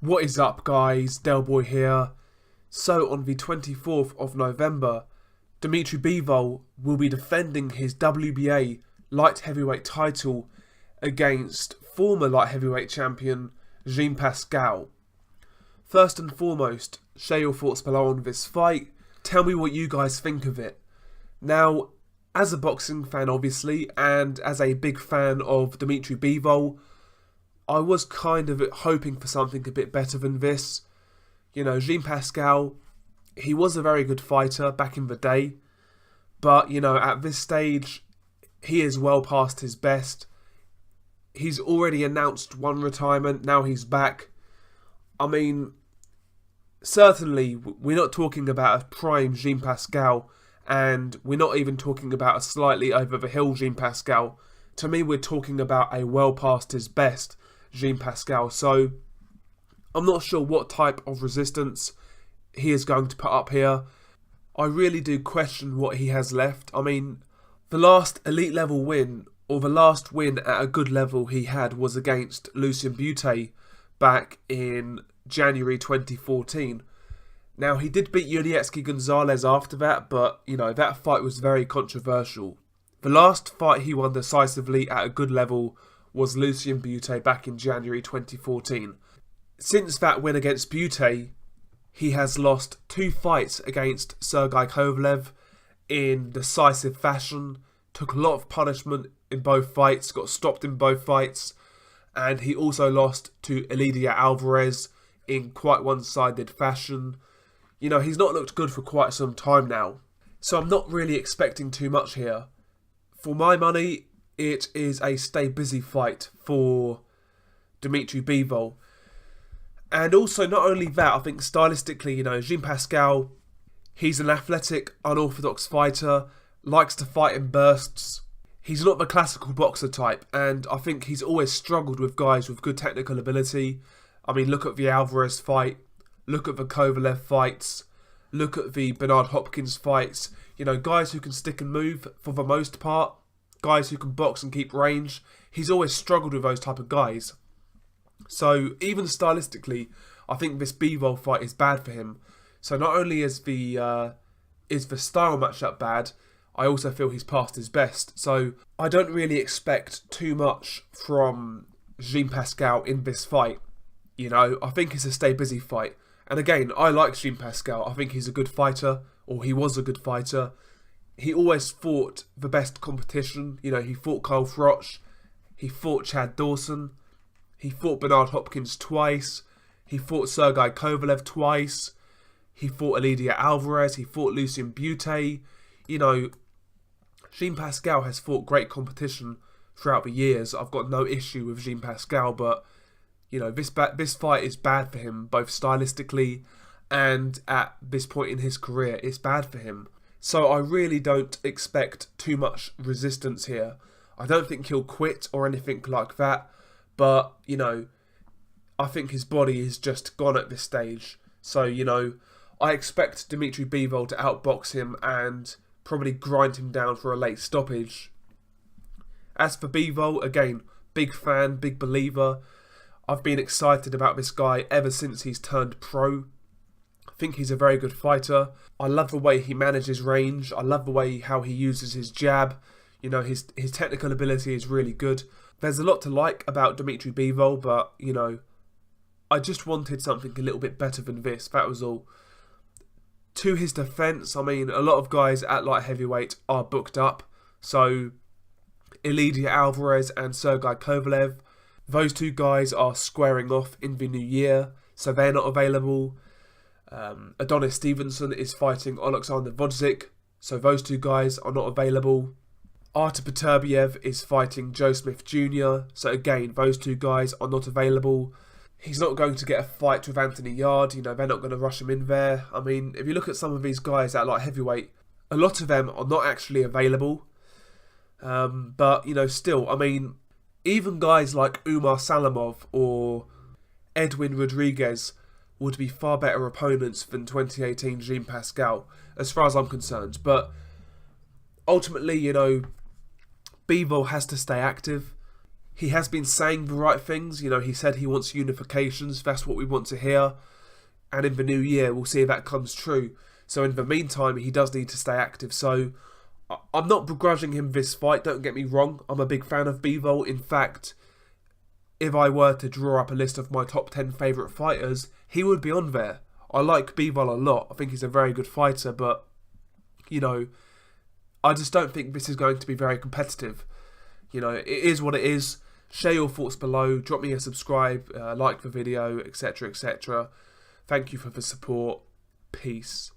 What is up, guys? Delboy here. So on the 24th of November, Dmitry Bivol will be defending his WBA light heavyweight title against former light heavyweight champion Pascal. First and foremost, share your thoughts below on this fight. Tell me what you guys think of it. Now, as a boxing fan obviously, and as a big fan of Dmitry Bivol, I was kind of hoping for something a bit better than this. You know, Pascal, he was a very good fighter back in the day. But, you know, at this stage, he is well past his best. He's already announced one retirement, now he's back. I mean, certainly, we're not talking about a prime Pascal, and we're not even talking about a slightly over-the-hill Pascal. To me, we're talking about a well past his best Pascal. So, I'm not sure what type of resistance he is going to put up here. I really do question what he has left. I mean, the last elite level win, or the last win at a good level he had, was against Lucien Bute back in January 2014. Now, he did beat Yuniesky Gonzalez after that, but, you know, that fight was very controversial. The last fight he won decisively at a good level was Lucien Bute back in January 2014. Since that win against Bute, he has lost 2 fights against Sergey Kovalev in decisive fashion, took a lot of punishment in both fights, got stopped in both fights, and he also lost to Elidia Alvarez in quite one-sided fashion. You know, he's not looked good for quite some time now, so I'm not really expecting too much here. For my money, it is a stay busy fight for Dmitry Bivol. And also, not only that, I think stylistically, you know, Pascal, he's an athletic, unorthodox fighter, likes to fight in bursts. He's not the classical boxer type, and I think he's always struggled with guys with good technical ability. I mean, look at the Alvarez fight, look at the Kovalev fights, look at the Bernard Hopkins fights. You know, guys who can stick and move for the most part, guys who can box and keep range. He's always struggled with those type of guys. So, even stylistically, I think this Bivol fight is bad for him. So, not only is the style matchup bad, I also feel he's past his best. So, I don't really expect too much from Pascal in this fight. You know, I think it's a stay busy fight. And again, I like Pascal. I think he's a good fighter, or he was a good fighter. He always fought the best competition. You know, he fought Kyle Froch, he fought Chad Dawson, he fought Bernard Hopkins twice, he fought Sergey Kovalev twice, he fought Elidia Alvarez, he fought Lucien Bute. You know, Pascal has fought great competition throughout the years. I've got no issue with Pascal, but, you know, this fight is bad for him, both stylistically and at this point in his career. It's bad for him. So I really don't expect too much resistance here. I don't think he'll quit or anything like that. But, you know, I think his body is just gone at this stage. So, you know, I expect Dmitry Bivol to outbox him and probably grind him down for a late stoppage. As for Bivol, again, big fan, big believer. I've been excited about this guy ever since he's turned pro. I think he's a very good fighter. I love the way he manages range. I love the way how he uses his jab. You know, his technical ability is really good. There's a lot to like about Dmitry Bivol, but, you know, I just wanted something a little bit better than this. That was all. To his defence, I mean, a lot of guys at light heavyweight are booked up. So, Elidia Alvarez and Sergey Kovalev, those 2 guys are squaring off in the new year, so they're not available. Adonis Stevenson is fighting Alexander Vodzik, so those 2 guys are not available. Artur Beterbiev is fighting Joe Smith Jr., so again, those 2 guys are not available. He's not going to get a fight with Anthony Yard, you know, they're not going to rush him in there. I mean, if you look at some of these guys at light heavyweight, a lot of them are not actually available. But, you know, still, I mean, even guys like Umar Salamov or Edwin Rodriguez would be far better opponents than 2018 Pascal, as far as I'm concerned. But ultimately, you know, Bivol has to stay active. He has been saying the right things. You know, he said he wants unifications. That's what we want to hear. And in the new year, we'll see if that comes true. So in the meantime, he does need to stay active. So I'm not begrudging him this fight. Don't get me wrong. I'm a big fan of Bivol. In fact, if I were to draw up a list of my top 10 favourite fighters, he would be on there. I like Bivol a lot. I think he's a very good fighter. But, you know, I just don't think this is going to be very competitive. You know, it is what it is. Share your thoughts below. Drop me a subscribe, like the video, etc., etc. Thank you for the support. Peace.